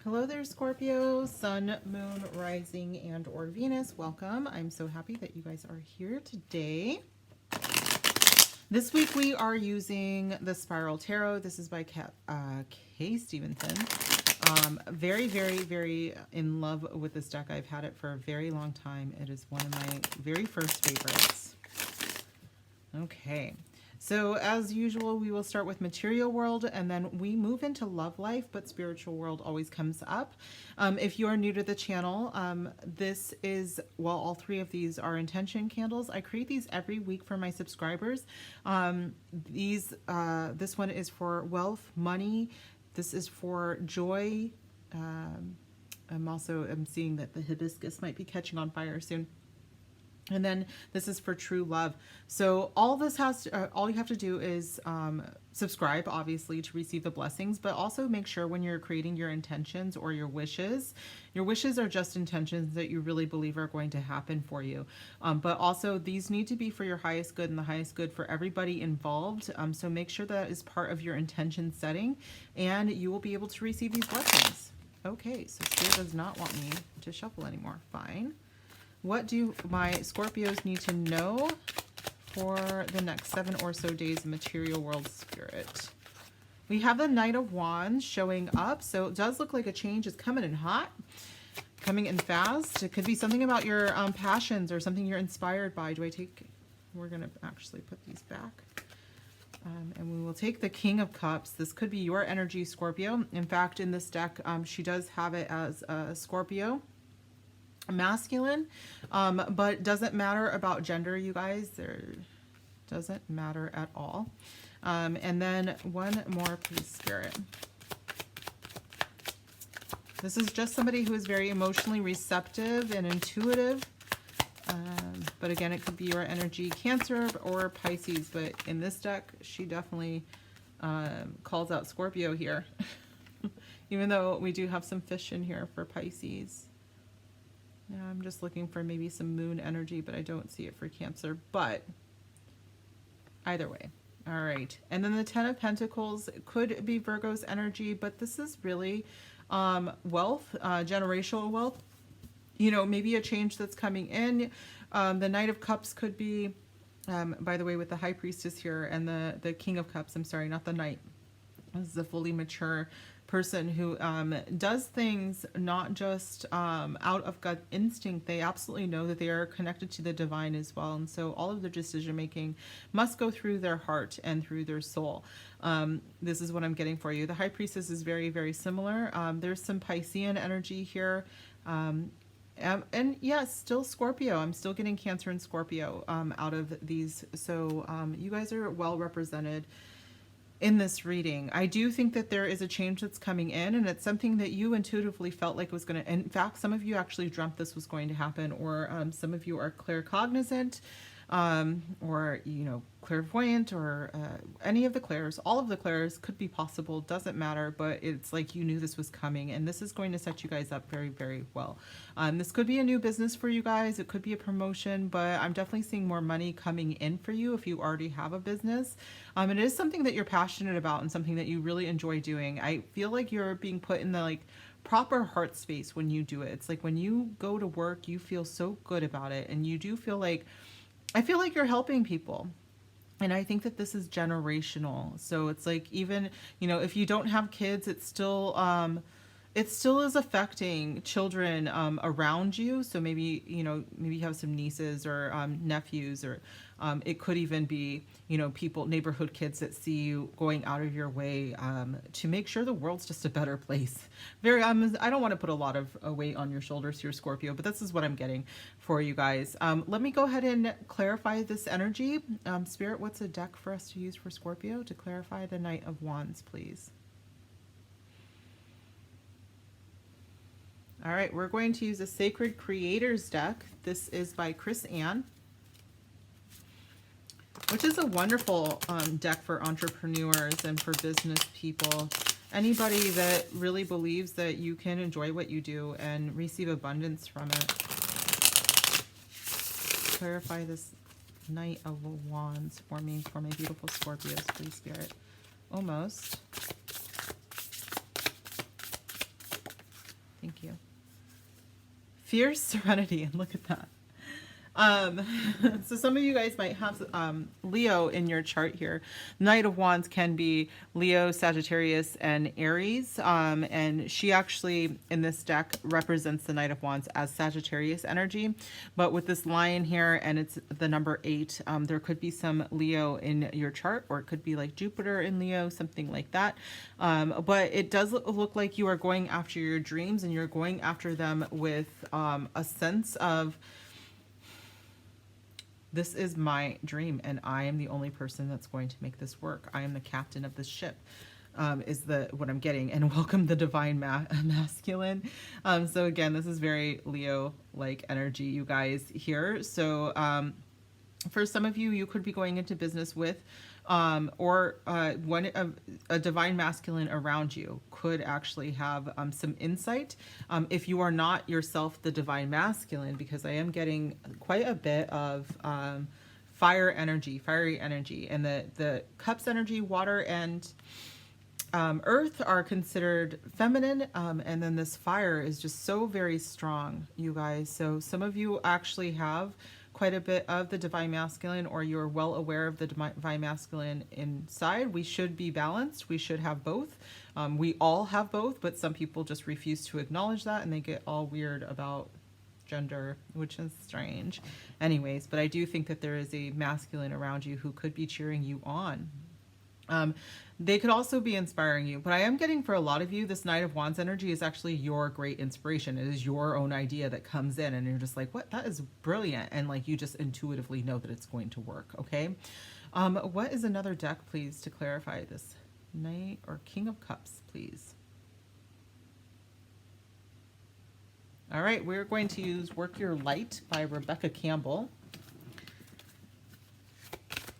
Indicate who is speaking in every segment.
Speaker 1: Hello there, Scorpio, Sun, Moon, Rising, and or Venus. Welcome. I'm so happy that you guys are here today. This week we are using the Spiral Tarot. This is by Kay Stevenson. Very, very, very in love with this deck. I've had it for a very long time. It is one of my very first favorites. Okay. So as usual, we will start with material world and then we move into love life, but spiritual world always comes up. If you are new to the channel, this is, well, all three of these are intention candles. I create these every week for my subscribers. This one is for wealth, money. This is for joy. I'm seeing that the hibiscus might be catching on fire soon. And then this is for true love. So all this has to, all you have to do is subscribe, obviously, to receive the blessings, but also make sure when you're creating your intentions or your wishes are just intentions that you really believe are going to happen for you. But also these need to be for your highest good and the highest good for everybody involved. So make sure that is part of your intention setting and you will be able to receive these blessings. Okay, so Spirit does not want me to shuffle anymore. Fine. What do my Scorpios need to know for the next 7 or so days of material world spirit? We have the Knight of Wands showing up. So it does look like a change is coming in hot, coming in fast. It could be something about your passions or something you're inspired by. We're going to actually put these back. And we will take the King of Cups. This could be your energy, Scorpio. In fact, in this deck, she does have it as a Scorpio. Masculine, but doesn't matter about gender, you guys. There doesn't matter at all. And then one more, please, Spirit. This is just somebody who is very emotionally receptive and intuitive. But again, it could be your energy, Cancer or Pisces. But in this deck, she definitely calls out Scorpio here. Even though we do have some fish in here for Pisces. Yeah, I'm just looking for maybe some moon energy, but I don't see it for Cancer. But either way. All right. And then the 10 of Pentacles could be Virgo's energy, but this is really wealth, generational wealth. You know, maybe a change that's coming in. The Knight of Cups could be, by the way, with the High Priestess here and the King of Cups. I'm sorry, not the Knight. This is a fully mature person who does things not just out of gut instinct. They absolutely know that they are connected to the divine as well, and so all of their decision making must go through their heart and through their soul. This is what I'm getting for you. The High Priestess is very, very similar. There's some Piscean energy here. And yes, still Scorpio. I'm still getting Cancer and Scorpio out of these. So you guys are well represented in this reading. I do think that there is a change that's coming in, and it's something that you intuitively felt like was going to, in fact, some of you actually dreamt this was going to happen, or some of you are claircognizant, or, you know, clairvoyant, or any of the clairs. All of the clairs could be possible, doesn't matter, but it's like you knew this was coming, and this is going to set you guys up very, very well. This could be a new business for you guys. It could be a promotion, but I'm definitely seeing more money coming in for you if you already have a business. It is something that you're passionate about and something that you really enjoy doing. I feel like you're being put in the like proper heart space when you do it. It's like when you go to work, you feel so good about it, and you do feel like, I feel like you're helping people. And I think that this is generational. So it's like, even, you know, if you don't have kids, it still is affecting children around you. So maybe, you know, maybe you have some nieces or nephews, or it could even be, you know, people, neighborhood kids that see you going out of your way to make sure the world's just a better place. Very, I don't want to put a lot of weight on your shoulders here, Scorpio, but this is what I'm getting for you guys. Let me go ahead and clarify this energy. Spirit, what's a deck for us to use for Scorpio to clarify the Knight of Wands, please? All right, we're going to use a Sacred Creators deck. This is by Chris Ann, which is a wonderful deck for entrepreneurs and for business people. Anybody that really believes that you can enjoy what you do and receive abundance from it. Clarify this Knight of Wands for me, for my beautiful Scorpios, please, Spirit. Almost. Thank you. Fierce serenity, and look at that. So some of you guys might have Leo in your chart here. Knight of Wands can be Leo, Sagittarius, and Aries. And she actually, in this deck, represents the Knight of Wands as Sagittarius energy. But with this lion here, and it's the number 8, there could be some Leo in your chart, or it could be like Jupiter in Leo, something like that. But it does look like you are going after your dreams, and you're going after them with a sense of, this is my dream, and I am the only person that's going to make this work. I am the captain of this ship, is what I'm getting. And welcome the divine masculine. So again, this is very Leo-like energy, you guys, here. So for some of you, you could be going into business with a divine masculine around you could actually have some insight. If you are not yourself the divine masculine, because I am getting quite a bit of fiery energy, and the cups energy, water and earth are considered feminine, and then this fire is just so very strong, you guys. So some of you actually have quite a bit of the divine masculine, or you're well aware of the divine masculine inside. We should be balanced. We should have both. We all have both, but some people just refuse to acknowledge that, and they get all weird about gender, which is strange. Anyways, but I do think that there is a masculine around you who could be cheering you on. They could also be inspiring you, but I am getting, for a lot of you, this Knight of Wands energy is actually your great inspiration. It is your own idea that comes in, and you're just like, what? That is brilliant. And like, you just intuitively know that it's going to work. Okay. What is another deck, please, to clarify this? Knight or King of Cups, please. All right. We're going to use Work Your Light by Rebecca Campbell.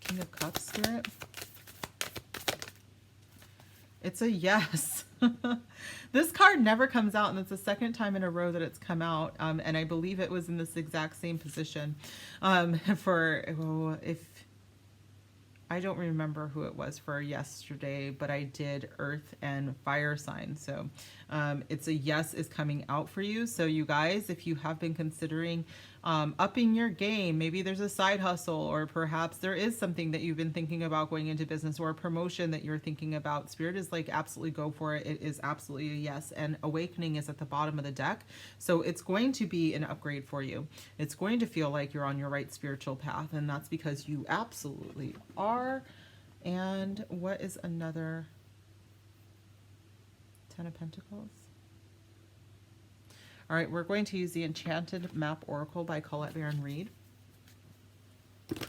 Speaker 1: King of Cups, Spirit. It's a yes. This card never comes out, and it's the second time in a row that it's come out. And I believe it was in this exact same position. If I don't remember who it was for yesterday, but I did Earth and Fire sign. So it's a yes is coming out for you. So you guys, if you have been considering upping your game, maybe there's a side hustle, or perhaps there is something that you've been thinking about going into business, or a promotion that you're thinking about, Spirit is like, absolutely go for it. It is absolutely a yes. And Awakening is at the bottom of the deck. So it's going to be an upgrade for you. It's going to feel like you're on your right spiritual path, and that's because you absolutely are. And what is another? 10 of Pentacles. All right, we're going to use the Enchanted Map Oracle by Colette Baron Reed. Okay.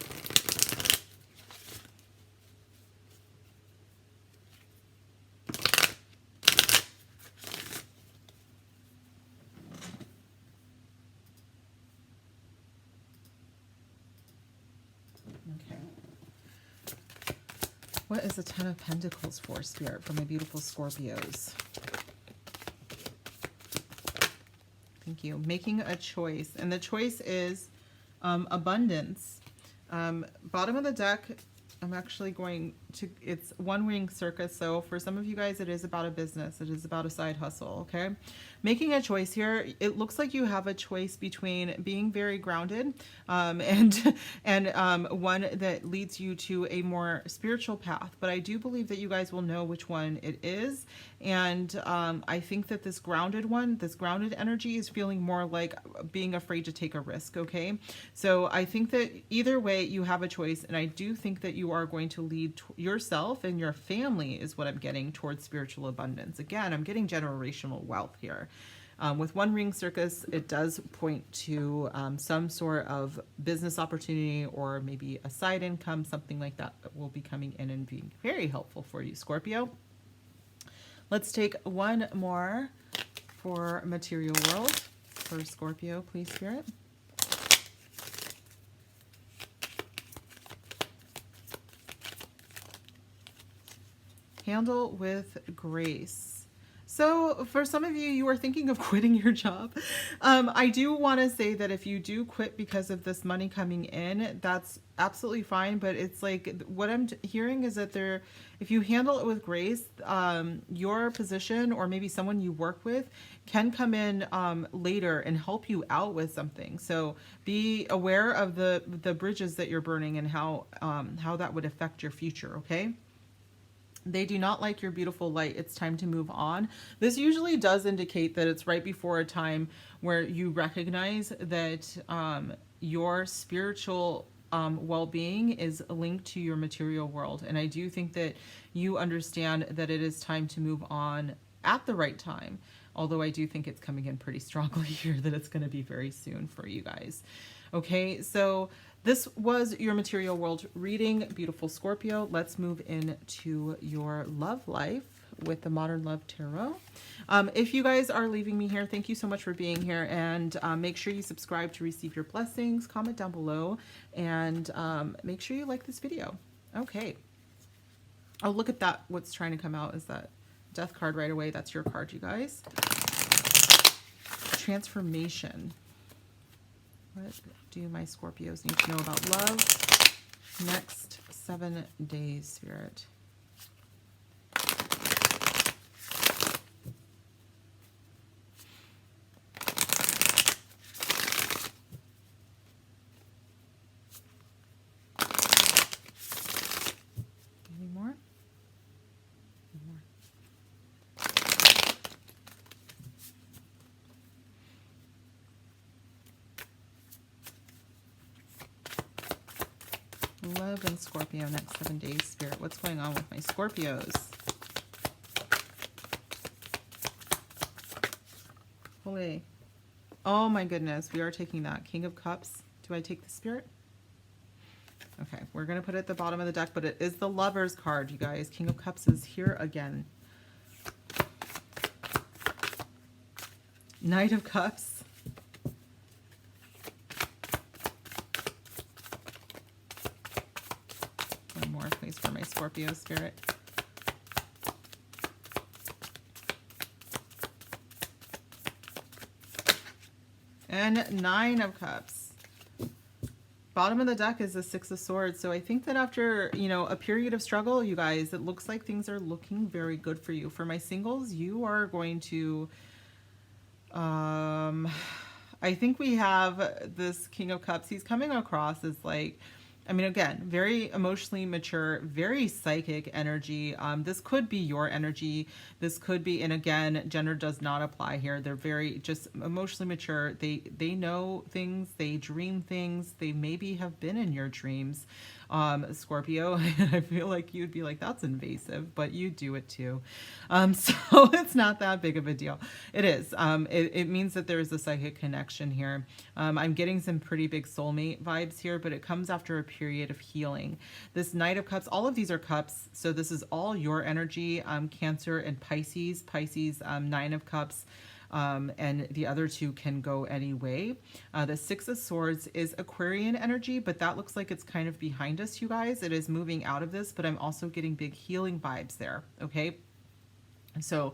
Speaker 1: What is the 10 of Pentacles for, Spirit, for my beautiful Scorpios? Thank you. Making a choice. And the choice is abundance. Bottom of the deck, I'm actually going to, it's One Wing Circus. So for some of you guys, it is about a business. It is about a side hustle, okay? Making a choice here. It looks like you have a choice between being very grounded and one that leads you to a more spiritual path. But I do believe that you guys will know which one it is. And I think that this grounded one, this grounded energy, is feeling more like being afraid to take a risk, okay? So I think that either way, you have a choice. And I do think that you are going to lead yourself and your family, is what I'm getting, towards spiritual abundance. Again, I'm getting generational wealth here. With One Ring Circus, it does point to some sort of business opportunity, or maybe a side income, something like that, that will be coming in and being very helpful for you, Scorpio. Let's take one more for Material World for Scorpio, please, Spirit. Handle with grace. So for some of you, you are thinking of quitting your job. I do want to say that if you do quit because of this money coming in, that's absolutely fine. But it's like what I'm hearing is that if you handle it with grace, your position or maybe someone you work with can come in later and help you out with something. So be aware of the bridges that you're burning and how that would affect your future. Okay. They do not like your beautiful light. It's time to move on. This usually does indicate that it's right before a time where you recognize that your spiritual well-being is linked to your material world. And I do think that you understand that it is time to move on at the right time. Although I do think it's coming in pretty strongly here that it's going to be very soon for you guys. Okay, so this was your material world reading, beautiful Scorpio. Let's move into your love life with the Modern Love Tarot. If you guys are leaving me here, thank you so much for being here. And make sure you subscribe to receive your blessings. Comment down below. And make sure you like this video. Okay. Oh, look at that. What's trying to come out is that Death card right away. That's your card, you guys. Transformation. What do my Scorpios need to know about love? Next 7 days, Spirit. Any more? More. Love and Scorpio next 7 days, Spirit. What's going on with my Scorpios? Holy. Oh my goodness. We are taking that. King of Cups. Do I take the Spirit? Okay. We're going to put it at the bottom of the deck, but it is the Lover's card, you guys. King of Cups is here again. Knight of Cups. More please for my Scorpio, Spirit. And 9 of Cups. Bottom of the deck is the 6 of Swords. So I think that after, you know, a period of struggle, you guys, it looks like things are looking very good for you. For my singles, you are going to, I think we have this King of Cups. He's coming across as like, I mean, again, very emotionally mature, very psychic energy. This could be your energy. This could be, and again, gender does not apply here. They're very just emotionally mature. They know things. They dream things. They maybe have been in your dreams. Scorpio, I feel like you'd be like, that's invasive, but you do it too. So it's not that big of a deal. It is. It means that there's a psychic connection here. I'm getting some pretty big soulmate vibes here, but it comes after a period of healing. This Knight of Cups, all of these are cups. So this is all your energy, Cancer and Pisces. Pisces, 9 of Cups. And the other two can go any way. The 6 of Swords is Aquarian energy, but that looks like it's kind of behind us, you guys. It is moving out of this, but I'm also getting big healing vibes there, okay? So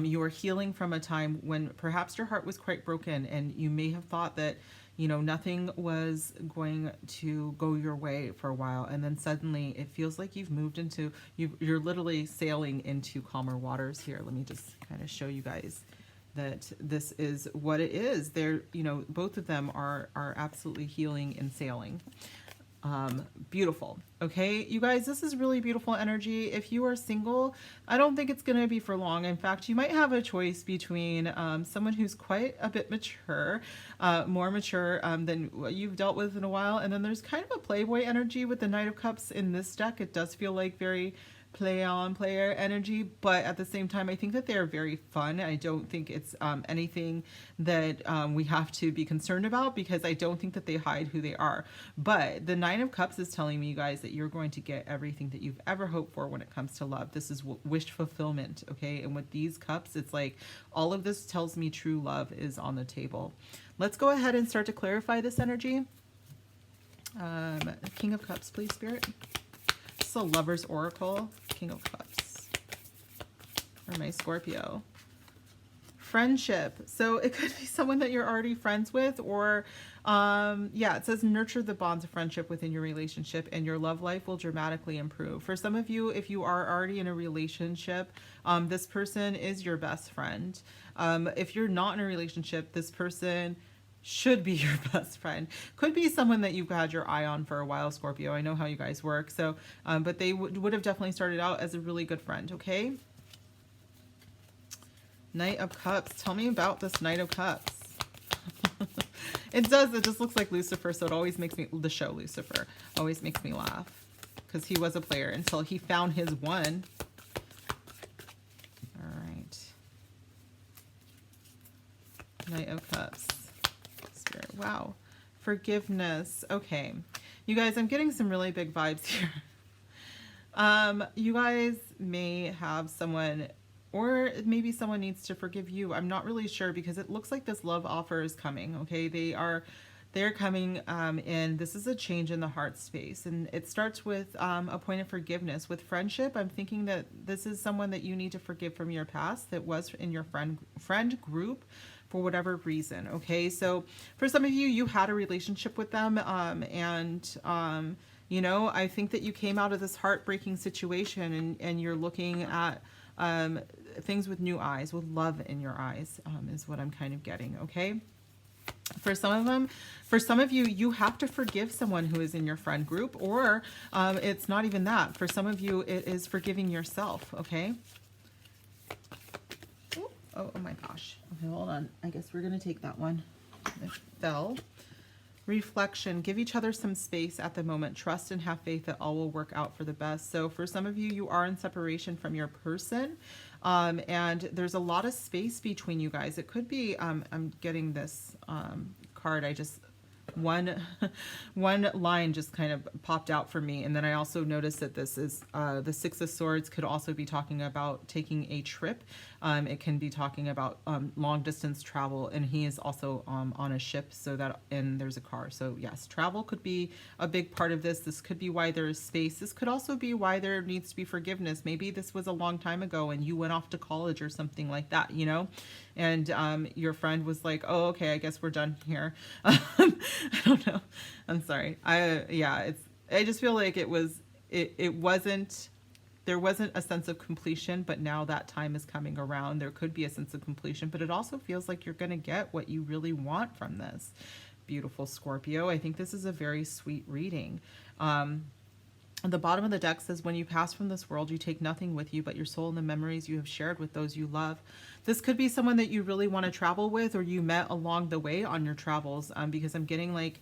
Speaker 1: you're healing from a time when perhaps your heart was quite broken and you may have thought that, you know, nothing was going to go your way for a while. And then suddenly it feels like you've moved into, you're literally sailing into calmer waters here. Let me just kind of show you guys that this is what it is. They're, you know, both of them are absolutely healing and sailing. Beautiful. Okay, you guys, this is really beautiful energy. If you are single, I don't think it's going to be for long. In fact, you might have a choice between someone who's quite a bit mature, more mature than what you've dealt with in a while. And then there's kind of a playboy energy with the Knight of Cups in this deck. It does feel like very play on player energy, but at the same time I think that they're very fun. I don't think it's anything that we have to be concerned about, because I don't think that they hide who they are. But the 9 of Cups is telling me, you guys, that you're going to get everything that you've ever hoped for when it comes to love. This is wish fulfillment, okay? And with these cups, it's like all of this tells me true love is on the table. Let's go ahead and start to clarify this energy. King of Cups, please, Spirit. This is a Lover's Oracle. King of Cups for my Scorpio. Friendship. So it could be someone that you're already friends with, or yeah, it says nurture the bonds of friendship within your relationship and your love life will dramatically improve. For some of you, if you are already in a relationship, this person is your best friend. If you're not in a relationship, this person should be your best friend. Could be someone that you've had your eye on for a while, Scorpio. I know how you guys work. So, but they would have definitely started out as a really good friend, okay? Knight of Cups. Tell me about this Knight of Cups. It just looks like Lucifer, so it always makes me, the show Lucifer, always makes me laugh. Because he was a player until he found his one. Alright. Knight of Cups. Spirit. Wow. Forgiveness. Okay. You guys, I'm getting some really big vibes here. You guys may have someone, or maybe someone needs to forgive you. I'm not really sure because it looks like this love offer is coming. Okay, they're coming in. This is a change in the heart space, and it starts with a point of forgiveness. With friendship, I'm thinking that this is someone that you need to forgive from your past that was in your friend group for whatever reason. Okay, so for some of you, you had a relationship with them, you know, I think that you came out of this heartbreaking situation, and you're looking at things with new eyes, with love in your eyes, is what I'm kind of getting. Okay. For some of you, you have to forgive someone who is in your friend group, or it's not even that. For some of you, it is forgiving yourself. Okay. Oh my gosh. Okay, hold on. I guess we're going to take that one. It fell. Reflection. Give each other some space at the moment. Trust and have faith that all will work out for the best. So for some of you, you are in separation from your person, and there's a lot of space between you guys. It could be, I'm getting this card. One line just kind of popped out for me, and then I also noticed that this is the Six of Swords could also be talking about taking a trip. It can be talking about long distance travel, and he is also on a ship, so that, and there's a car. So yes, travel could be a big part of this. This could be why there's space. This could also be why there needs to be forgiveness. Maybe this was a long time ago and you went off to college or something like that, you know, and your friend was like, oh, okay, I guess we're done here. I don't know. I'm sorry. I just feel like it wasn't, there wasn't a sense of completion, but now that time is coming around. There could be a sense of completion, but it also feels like you're going to get what you really want from this. Beautiful Scorpio. I think this is a very sweet reading. The bottom of the deck says, when you pass from this world, you take nothing with you but your soul and the memories you have shared with those you love. This could be someone that you really want to travel with, or you met along the way on your travels, because I'm getting like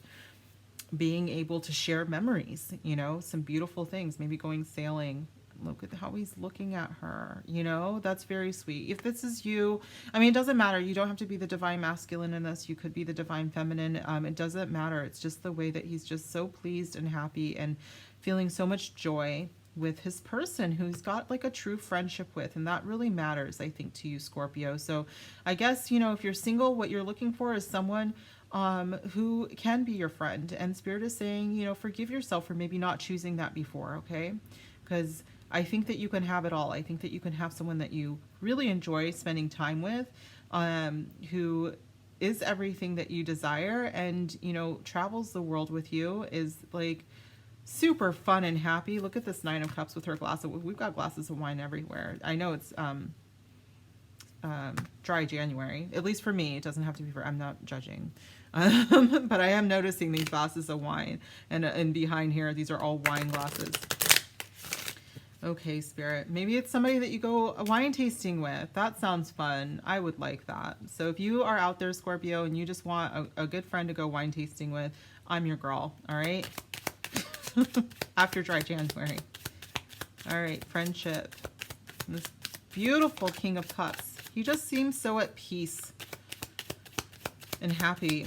Speaker 1: being able to share memories, you know, some beautiful things, maybe going sailing. Look at how he's looking at her, you know, that's very sweet. If this is you, I mean, it doesn't matter. You don't have to be the divine masculine in this. You could be the divine feminine. It doesn't matter. It's just the way that he's just so pleased and happy and feeling so much joy with his person who's got like a true friendship with, and that really matters, I think, to you, Scorpio. So I guess, you know, if you're single, what you're looking for is someone who can be your friend, and Spirit is saying, you know, forgive yourself for maybe not choosing that before. Okay, because I think that you can have it all. I think that you can have someone that you really enjoy spending time with, who is everything that you desire, and, you know, travels the world with you, is like super fun and happy. Look at this Nine of Cups with her glass of, we've got glasses of wine everywhere. I know it's dry January, at least for me. It doesn't have to be for, I'm not judging. But I am noticing these glasses of wine, and behind here, these are all wine glasses. Okay, Spirit. Maybe it's somebody that you go wine tasting with. That sounds fun. I would like that. So if you are out there, Scorpio, and you just want a good friend to go wine tasting with, I'm your girl. All right. After dry January. All right. Friendship. This beautiful King of Cups. He just seems so at peace and happy.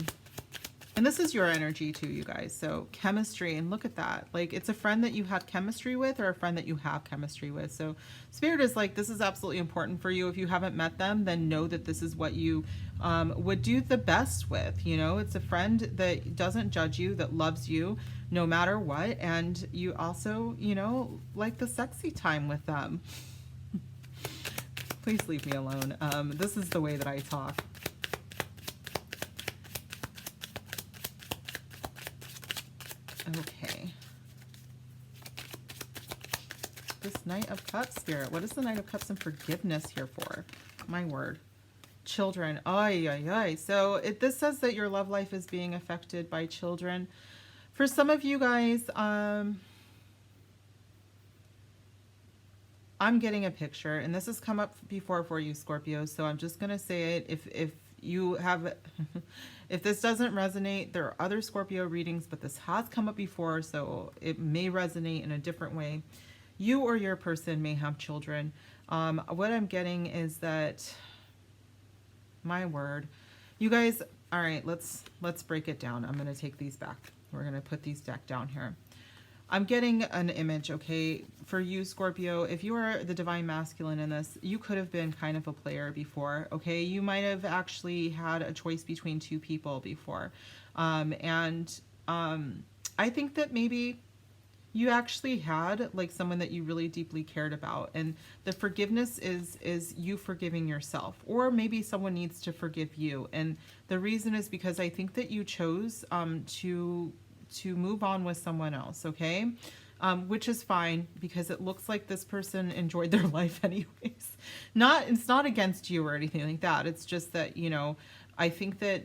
Speaker 1: And this is your energy too, you guys. So chemistry, and look at that. Like, it's a friend that you had chemistry with, or a friend that you have chemistry with. So Spirit is like, this is absolutely important for you. If you haven't met them, then know that this is what you would do the best with. You know, it's a friend that doesn't judge you, that loves you no matter what. And you also, you know, like the sexy time with them. Please leave me alone. This is the way that I talk. Okay. This Knight of Cups, Spirit. What is the Knight of Cups and forgiveness here for? My word. Children. Ay, ay, ay. So this says that your love life is being affected by children. For some of you guys, I'm getting a picture, and this has come up before for you, Scorpio, so I'm just going to say it. If you have, if this doesn't resonate, there are other Scorpio readings, but this has come up before, so it may resonate in a different way. You or your person may have children. What I'm getting is that, my word, you guys, all right, let's break it down. I'm going to take these back. We're going to put these back down here. I'm getting an image, okay, for you, Scorpio. If you are the divine masculine in this, you could have been kind of a player before, okay? You might have actually had a choice between two people before. I think that maybe you actually had like someone that you really deeply cared about, and the forgiveness is you forgiving yourself, or maybe someone needs to forgive you. And the reason is because I think that you chose to move on with someone else, okay? Which is fine, because it looks like this person enjoyed their life anyways. It's not against you or anything like that. It's just that, you know, I think that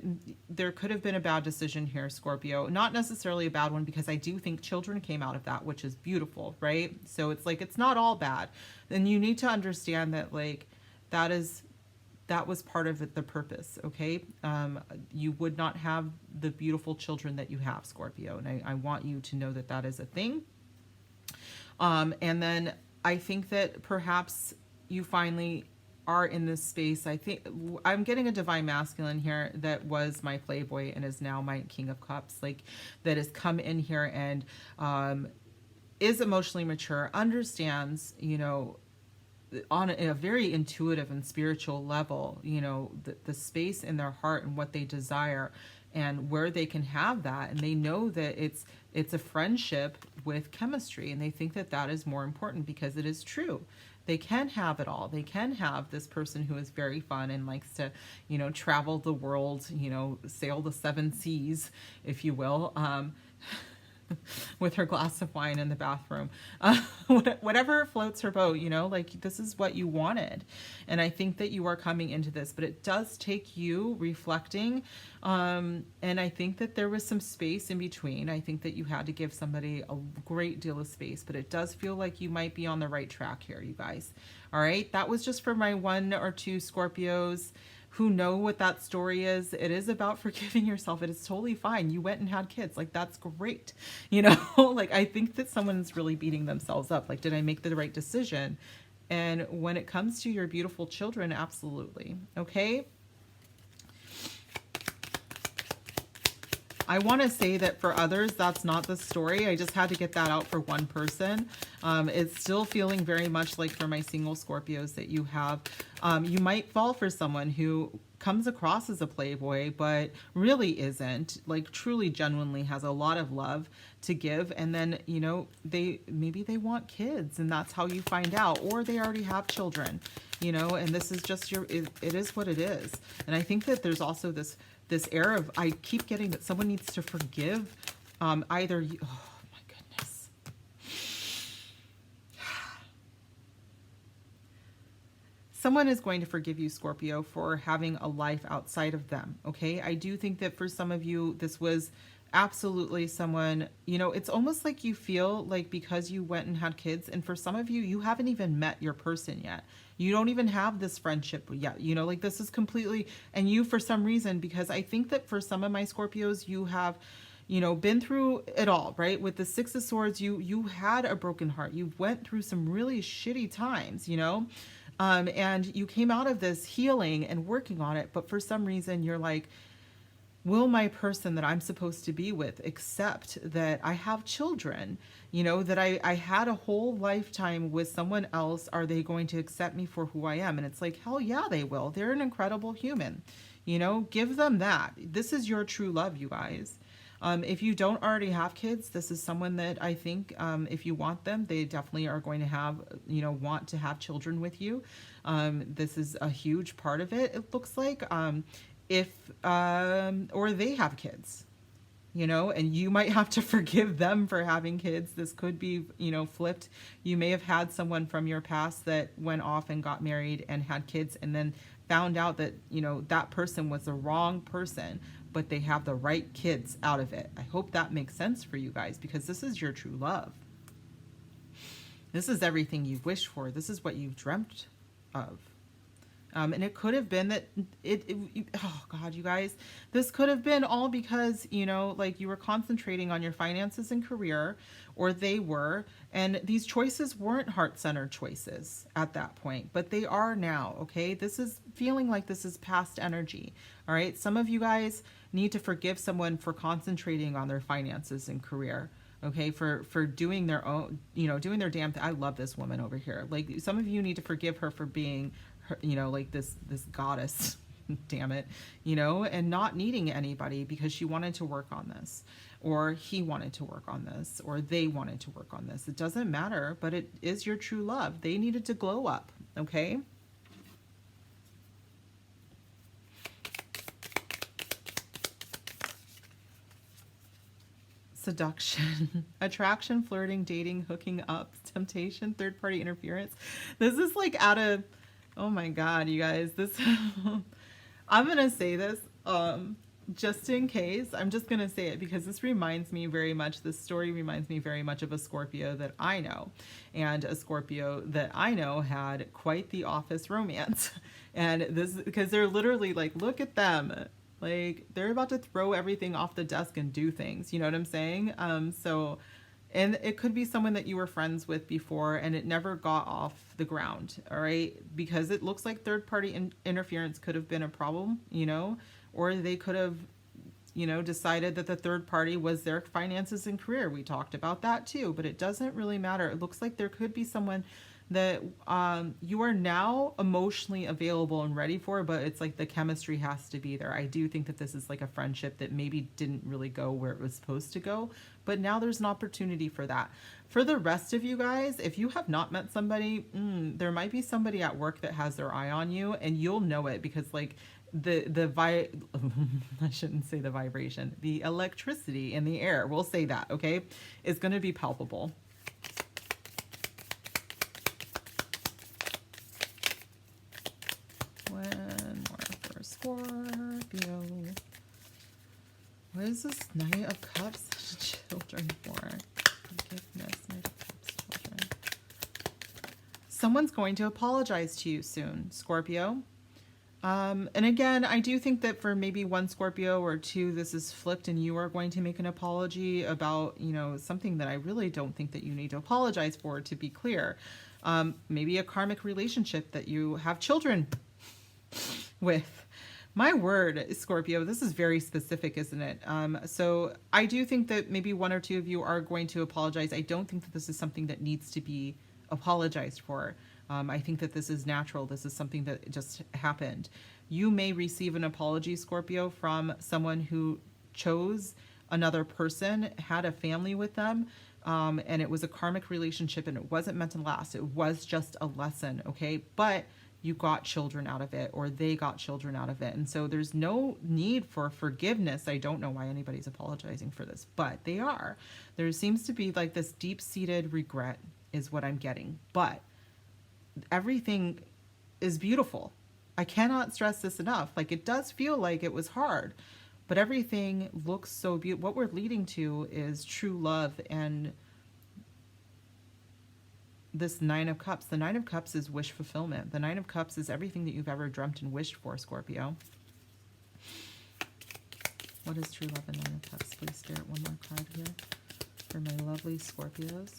Speaker 1: there could have been a bad decision here, Scorpio. Not necessarily a bad one, because I do think children came out of that, which is beautiful, right? So it's like, it's not all bad. And you need to understand that, like, that was part of it, the purpose, okay? You would not have the beautiful children that you have, Scorpio. And I want you to know that that is a thing. And then I think that perhaps you finally are in this space. I think I'm getting a divine masculine here that was my playboy and is now my King of Cups, like, that has come in here and is emotionally mature, understands, you know, on a very intuitive and spiritual level, you know, the space in their heart and what they desire and where they can have that. And they know that it's a friendship with chemistry, and they think that that is more important, because it is true. They can have it all. They can have this person who is very fun and likes to, you know, travel the world, you know, sail the 7 seas, if you will, with her glass of wine in the bathroom. Whatever floats her boat, you know, like, this is what you wanted. And I think that you are coming into this, but it does take you reflecting. And I think that there was some space in between. I think that you had to give somebody a great deal of space, but it does feel like you might be on the right track here, you guys. All right. That was just for my 1 or 2 Scorpios who know what that story is. It is about forgiving yourself. It is totally fine. You went and had kids. Like, that's great. You know, like, I think that someone's really beating themselves up. Like, did I make the right decision? And when it comes to your beautiful children, absolutely. Okay. I want to say that for others, that's not the story. I just had to get that out for one person. It's still feeling very much like for my single Scorpios that you have. You might fall for someone who comes across as a playboy, but really isn't, like, truly genuinely has a lot of love to give. And then, you know, maybe they want kids, and that's how you find out, or they already have children, you know, and this is just it is what it is. And I think that there's also this air of, I keep getting that someone needs to forgive either you, oh my goodness. Someone is going to forgive you, Scorpio, for having a life outside of them, okay? I do think that for some of you, this was absolutely someone, you know, it's almost like you feel like because you went and had kids, and for some of you, you haven't even met your person yet. You don't even have this friendship yet, you know, like, this is completely, and you, for some reason, because I think that for some of my Scorpios, you have, you know, been through it all, right? With the 6 of Swords, you had a broken heart. You went through some really shitty times, you know, and you came out of this healing and working on it. But for some reason, you're like, will my person that I'm supposed to be with accept that I have children, you know, that I had a whole lifetime with someone else? Are they going to accept me for who I am? And it's like, hell yeah, they will. They're an incredible human, you know, give them that. This is your true love, you guys. If you don't already have kids, this is someone that I think, if you want them, they definitely are going to have, want to have children with you. This is a huge part of it, it looks like. Or they have kids, and you might have to forgive them for having kids. This could be, flipped. You may have had someone from your past that went off and got married and had kids and then found out that, that person was the wrong person, but they have the right kids out of it. I hope that makes sense for you guys, because this is your true love. This is everything you've wished for. This is what you've dreamt of. And it could have been that oh God, you guys, this could have been all because, like you were concentrating on your finances and career, or they were, and these choices weren't heart-centered choices at that point, but they are now, okay? This is feeling like this is past energy, all right? Some of you guys need to forgive someone for concentrating on their finances and career. Okay, for doing their own, doing their damn thing. I love this woman over here. Like, some of you need to forgive her for being her, like this goddess, damn it, and not needing anybody because she wanted to work on this, or he wanted to work on this, or they wanted to work on this. It doesn't matter, but it is your true love. They needed to glow up, okay? Seduction, attraction, flirting, dating, hooking up, temptation, third-party interference. This is like out of, oh my God, you guys, this, I'm going to say this, just in case, I'm just going to say it because this reminds me very much, this story reminds me very much of a Scorpio that I know. And a Scorpio that I know had quite the office romance. And this, because they're literally like, look at them. Like, they're about to throw everything off the desk and do things. You know what I'm saying? And it could be someone that you were friends with before and it never got off the ground, all right? Because it looks like third-party interference could have been a problem, or they could have, decided that the third party was their finances and career. We talked about that too, but it doesn't really matter. It looks like there could be someone that you are now emotionally available and ready for, but it's like the chemistry has to be there. I do think that this is like a friendship that maybe didn't really go where it was supposed to go, but now there's an opportunity for that. For the rest of you guys, if you have not met somebody, there might be somebody at work that has their eye on you, and you'll know it because like I shouldn't say the vibration, the electricity in the air, we'll say that, okay, is going to be palpable. Scorpio. What is this Knight of Cups children for? Forgiveness, Knight of Cups children. Someone's going to apologize to you soon, Scorpio. And again, I do think that for maybe one Scorpio or two, this is flipped and you are going to make an apology about, something that I really don't think that you need to apologize for, to be clear. Maybe a karmic relationship that you have children with. My word, Scorpio, this is very specific, isn't it? So I do think that maybe one or two of you are going to apologize. I don't think that this is something that needs to be apologized for. I think that this is natural. This is something that just happened. You may receive an apology, Scorpio, from someone who chose another person, had a family with them, and it was a karmic relationship and it wasn't meant to last. It was just a lesson, okay? But you got children out of it, or they got children out of it. And so there's no need for forgiveness. I don't know why anybody's apologizing for this, but they are. There seems to be like this deep-seated regret is what I'm getting. But everything is beautiful. I cannot stress this enough. Like, it does feel like it was hard, but everything looks so beautiful. What we're leading to is true love and this Nine of Cups. The Nine of Cups is wish fulfillment. The Nine of Cups is everything that you've ever dreamt and wished for, Scorpio. What is true love and Nine of Cups? Please stare at one more card here for my lovely Scorpios.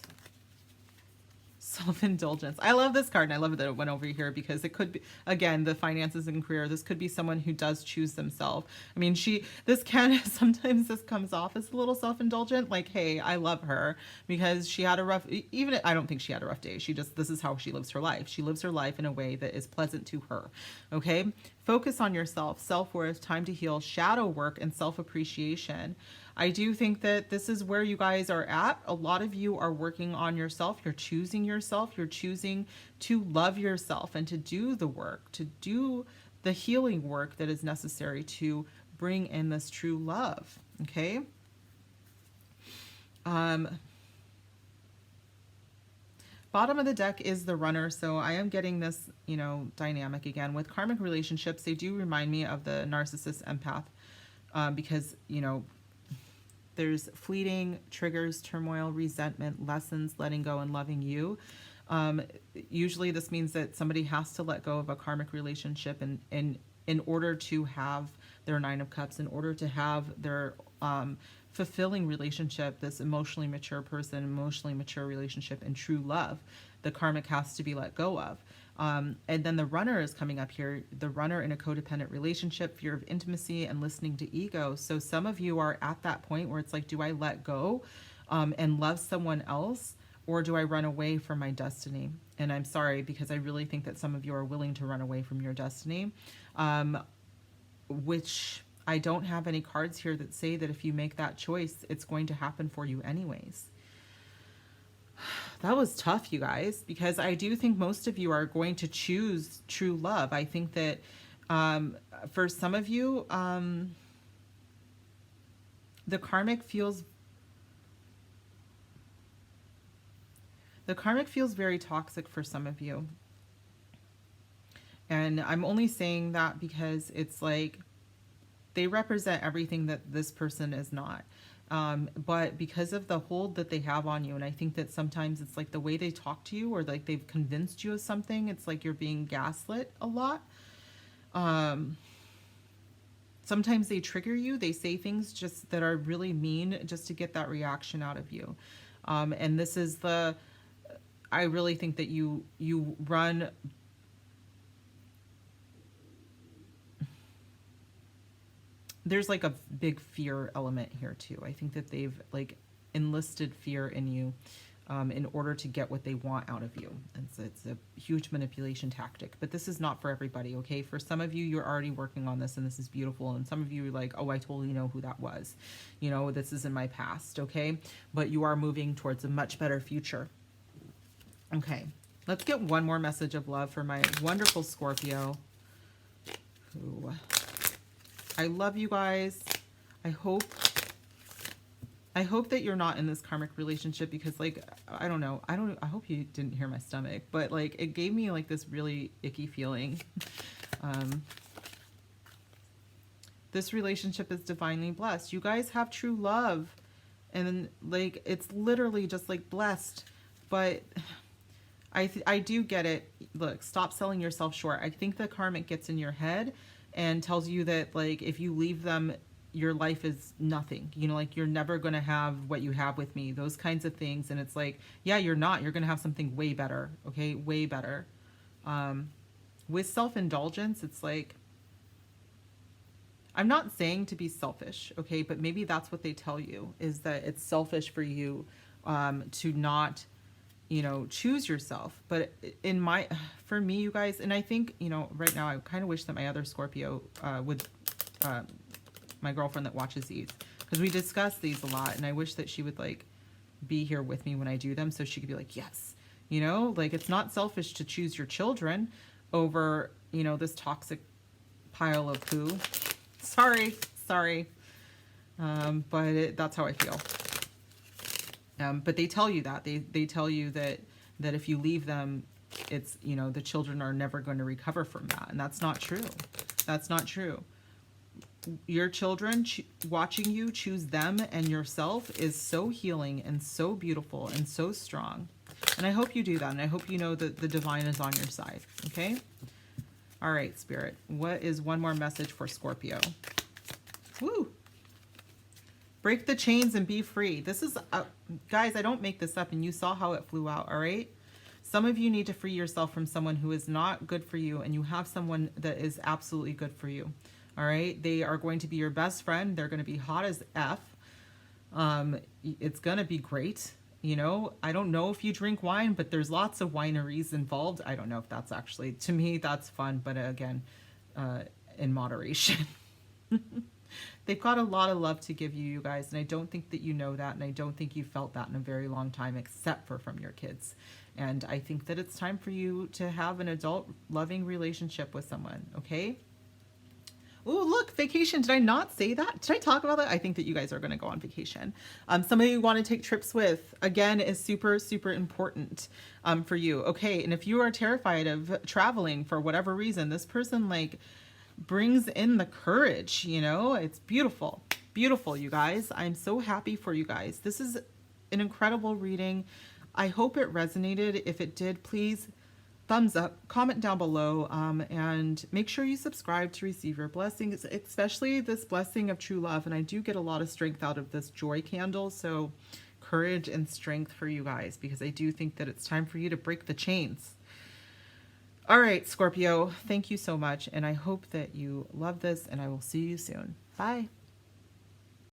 Speaker 1: Self-indulgence. I love this card, and I love that it went over here because it could be, again, the finances and career. This could be someone who does choose themselves. I mean, sometimes this comes off as a little self-indulgent, like, hey, I love her because she had a rough, even, I don't think she had a rough day. This is how she lives her life. She lives her life in a way that is pleasant to her. Okay. Focus on yourself, self-worth, time to heal, shadow work, and self-appreciation. I do think that this is where you guys are at. A lot of you are working on yourself. You're choosing yourself. You're choosing to love yourself and to do the work, to do the healing work that is necessary to bring in this true love. Okay? Bottom of the deck is the Runner, so I am getting this, you know, dynamic again. With karmic relationships, they do remind me of the narcissist empath, because, you know, there's fleeting triggers, turmoil, resentment, lessons, letting go, and loving you. Usually this means that somebody has to let go of a karmic relationship in order to have their Nine of Cups, in order to have their fulfilling relationship, this emotionally mature person, emotionally mature relationship, and true love. The karmic has to be let go of. And then the Runner is coming up here. The Runner in a codependent relationship, fear of intimacy, and listening to ego. So some of you are at that point where it's like, do I let go and love someone else? Or do I run away from my destiny? And I'm sorry, because I really think that some of you are willing to run away from your destiny, which I don't have any cards here that say that if you make that choice, it's going to happen for you anyways. That was tough, you guys, because I do think most of you are going to choose true love. I think that for some of you, the karmic feels very toxic for some of you. And I'm only saying that because it's like they represent everything that this person is not. But because of the hold that they have on you, and I think that sometimes it's like the way they talk to you, or like they've convinced you of something, it's like you're being gaslit a lot. Sometimes they trigger you. They say things just that are really mean just to get that reaction out of you. And this is I really think that you run... There's like a big fear element here too. I think that they've like enlisted fear in you in order to get what they want out of you. It's a huge manipulation tactic, but this is not for everybody, okay? For some of you, you're already working on this and this is beautiful. And some of you are like, oh, I totally know who that was. You know, this is in my past, okay? But you are moving towards a much better future. Okay, let's get one more message of love for my wonderful Scorpio. Ooh. I love you guys. I hope that you're not in this karmic relationship, because like, I don't know. I hope you didn't hear my stomach, but like it gave me like this really icky feeling. This relationship is divinely blessed. You guys have true love, and like it's literally just like blessed. But I do get it. Look, stop selling yourself short. I think the karmic gets in your head and tells you that like if you leave them, your life is nothing. You know, like you're never going to have what you have with me, those kinds of things. And it's like, yeah, you're not. You're going to have something way better, okay? Way better. With self-indulgence, it's like, I'm not saying to be selfish, okay? But maybe that's what they tell you, is that it's selfish for you to not, you know, choose yourself. But for me, you guys, and I think, you know, right now I kind of wish that my other Scorpio would, my girlfriend that watches these, because we discuss these a lot, and I wish that she would like be here with me when I do them, so she could be like, yes, you know, like it's not selfish to choose your children over, you know, this toxic pile of poo. Sorry. But that's how I feel. But they tell you that. They tell you that if you leave them, it's, you know, the children are never going to recover from that. And that's not true. That's not true. Your children watching you choose them and yourself is so healing and so beautiful and so strong. And I hope you do that. And I hope you know that the divine is on your side. Okay? All right, Spirit. What is one more message for Scorpio? Woo! Break the chains and be free. This is, guys, I don't make this up, and you saw how it flew out, all right? Some of you need to free yourself from someone who is not good for you, and you have someone that is absolutely good for you, all right? They are going to be your best friend. They're going to be hot as F. It's going to be great. You know, I don't know if you drink wine, but there's lots of wineries involved. I don't know if that's actually, to me, that's fun. But again, in moderation. They've got a lot of love to give you, you guys, and I don't think that you know that, and I don't think you felt that in a very long time, except for from your kids. And I think that it's time for you to have an adult, loving relationship with someone, okay? Oh, look, vacation. Did I not say that? Did I talk about that? I think that you guys are going to go on vacation. Somebody you want to take trips with, again, is super, super important for you. Okay, and if you are terrified of traveling for whatever reason, this person, like, brings in the courage, you know? It's beautiful. Beautiful, you guys. I'm so happy for you guys. This is an incredible reading. I hope it resonated. If it did, please thumbs up, comment down below, and make sure you subscribe to receive your blessings, especially this blessing of true love. And I do get a lot of strength out of this joy candle, so courage and strength for you guys, because I do think that it's time for you to break the chains. All right, Scorpio, thank you so much, and I hope that you love this, and I will see you soon. Bye.